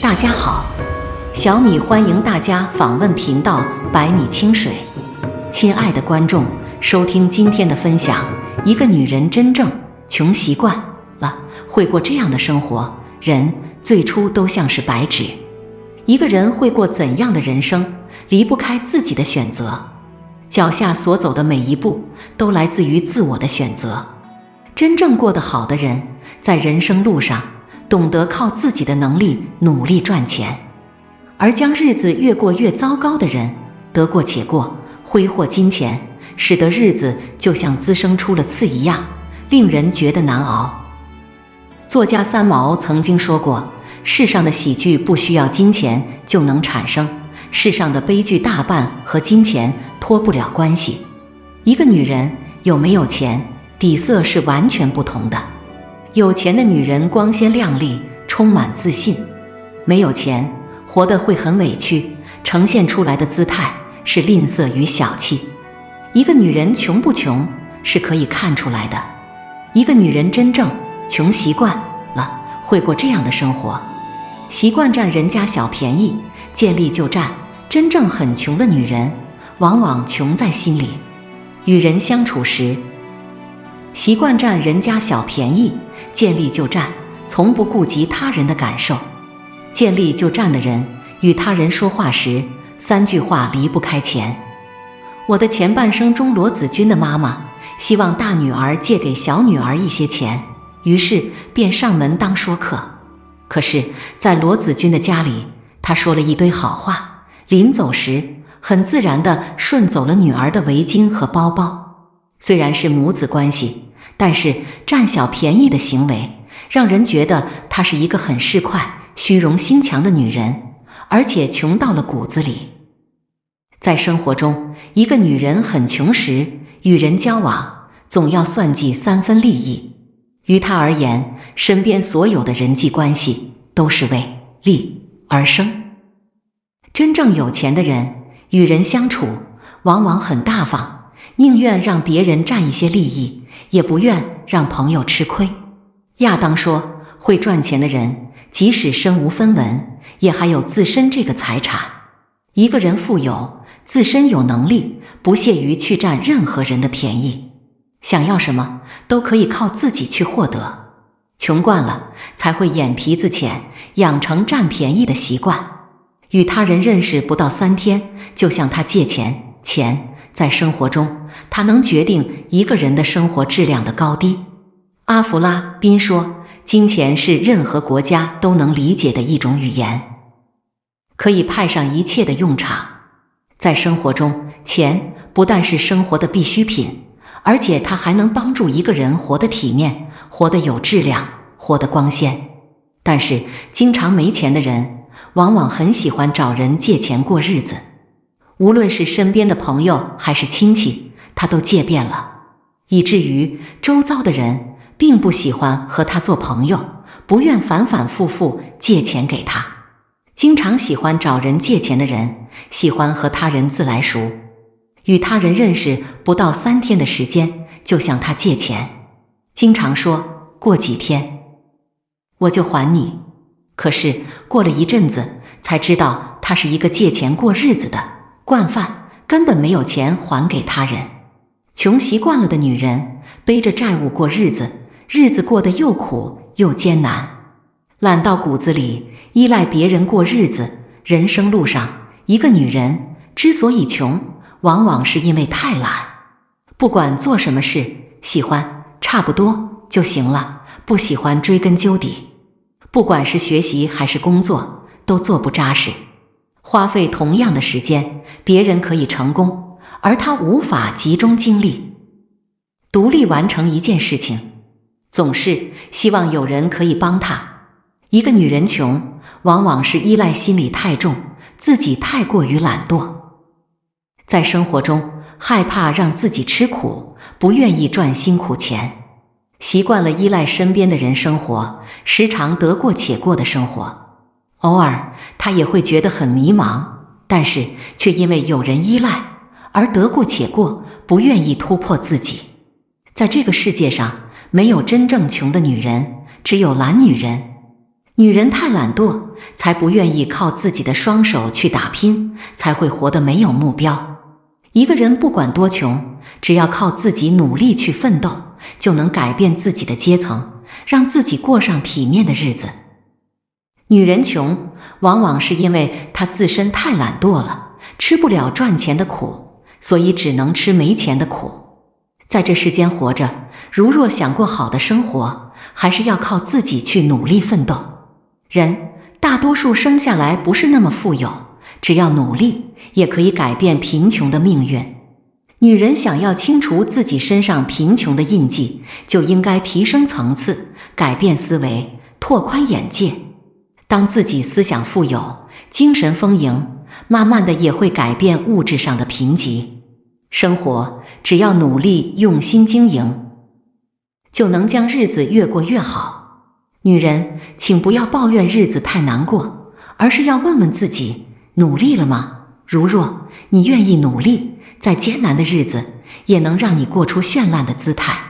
大家好，小米欢迎大家访问频道百米清水。亲爱的观众，收听今天的分享。一个女人真正穷习惯了，会过这样的生活。人最初都像是白纸，一个人会过怎样的人生，离不开自己的选择。脚下所走的每一步，都来自于自我的选择。真正过得好的人，在人生路上懂得靠自己的能力努力赚钱，而将日子越过越糟糕的人，得过且过，挥霍金钱，使得日子就像滋生出了刺一样，令人觉得难熬。作家三毛曾经说过，世上的喜剧不需要金钱就能产生，世上的悲剧大半和金钱脱不了关系。一个女人有没有钱，底色是完全不同的。有钱的女人光鲜亮丽，充满自信；没有钱，活得会很委屈，呈现出来的姿态是吝啬与小气。一个女人穷不穷，是可以看出来的。一个女人真正穷习惯了，会过这样的生活。习惯占人家小便宜，见利就占。真正很穷的女人，往往穷在心里。与人相处时，习惯占人家小便宜，见利就占，从不顾及他人的感受。见利就占的人，与他人说话时，三句话离不开钱。我的前半生中，罗子君的妈妈希望大女儿借给小女儿一些钱，于是便上门当说客。可是在罗子君的家里，她说了一堆好话，临走时很自然地顺走了女儿的围巾和包包。虽然是母子关系，但是占小便宜的行为让人觉得她是一个很市侩、虚荣心强的女人，而且穷到了骨子里。在生活中，一个女人很穷时，与人交往总要算计三分利益。于她而言，身边所有的人际关系都是为利而生。真正有钱的人，与人相处往往很大方，宁愿让别人占一些利益，也不愿让朋友吃亏。亚当说，会赚钱的人，即使身无分文，也还有自身这个财产。一个人富有，自身有能力，不屑于去占任何人的便宜，想要什么都可以靠自己去获得。穷惯了，才会眼皮子浅，养成占便宜的习惯。与他人认识不到3天，就向他借钱，钱在生活中，它能决定一个人的生活质量的高低。阿弗拉宾说，金钱是任何国家都能理解的一种语言，可以派上一切的用场。在生活中，钱不但是生活的必需品，而且它还能帮助一个人活得体面，活得有质量，活得光鲜。但是经常没钱的人，往往很喜欢找人借钱过日子，无论是身边的朋友还是亲戚，他都借遍了，以至于周遭的人并不喜欢和他做朋友，不愿反反复复借钱给他。经常喜欢找人借钱的人，喜欢和他人自来熟，与他人认识不到3天的时间，就向他借钱，经常说过几天我就还你。可是过了一阵子，才知道他是一个借钱过日子的惯犯，根本没有钱还给他人。穷习惯了的女人，背着债务过日子，日子过得又苦又艰难。懒到骨子里，依赖别人过日子。人生路上，一个女人之所以穷，往往是因为太懒。不管做什么事，喜欢差不多就行了，不喜欢追根究底。不管是学习还是工作，都做不扎实。花费同样的时间，别人可以成功，而他无法集中精力独立完成一件事情，总是希望有人可以帮他。一个女人穷，往往是依赖心理太重，自己太过于懒惰。在生活中，害怕让自己吃苦，不愿意赚辛苦钱，习惯了依赖身边的人生活，时常得过且过的生活。偶尔她也会觉得很迷茫，但是却因为有人依赖而得过且过，不愿意突破自己。在这个世界上，没有真正穷的女人，只有懒女人。女人太懒惰，才不愿意靠自己的双手去打拼，才会活得没有目标。一个人不管多穷，只要靠自己努力去奋斗，就能改变自己的阶层，让自己过上体面的日子。女人穷，往往是因为她自身太懒惰了，吃不了赚钱的苦，所以只能吃没钱的苦。在这世间活着，如若想过好的生活，还是要靠自己去努力奋斗。人大多数生下来不是那么富有，只要努力，也可以改变贫穷的命运。女人想要清除自己身上贫穷的印记，就应该提升层次，改变思维，拓宽眼界。当自己思想富有，精神丰盈，慢慢的也会改变物质上的贫瘠。生活只要努力用心经营，就能将日子越过越好。女人，请不要抱怨日子太难过，而是要问问自己，努力了吗？如若你愿意努力，在艰难的日子也能让你过出绚烂的姿态。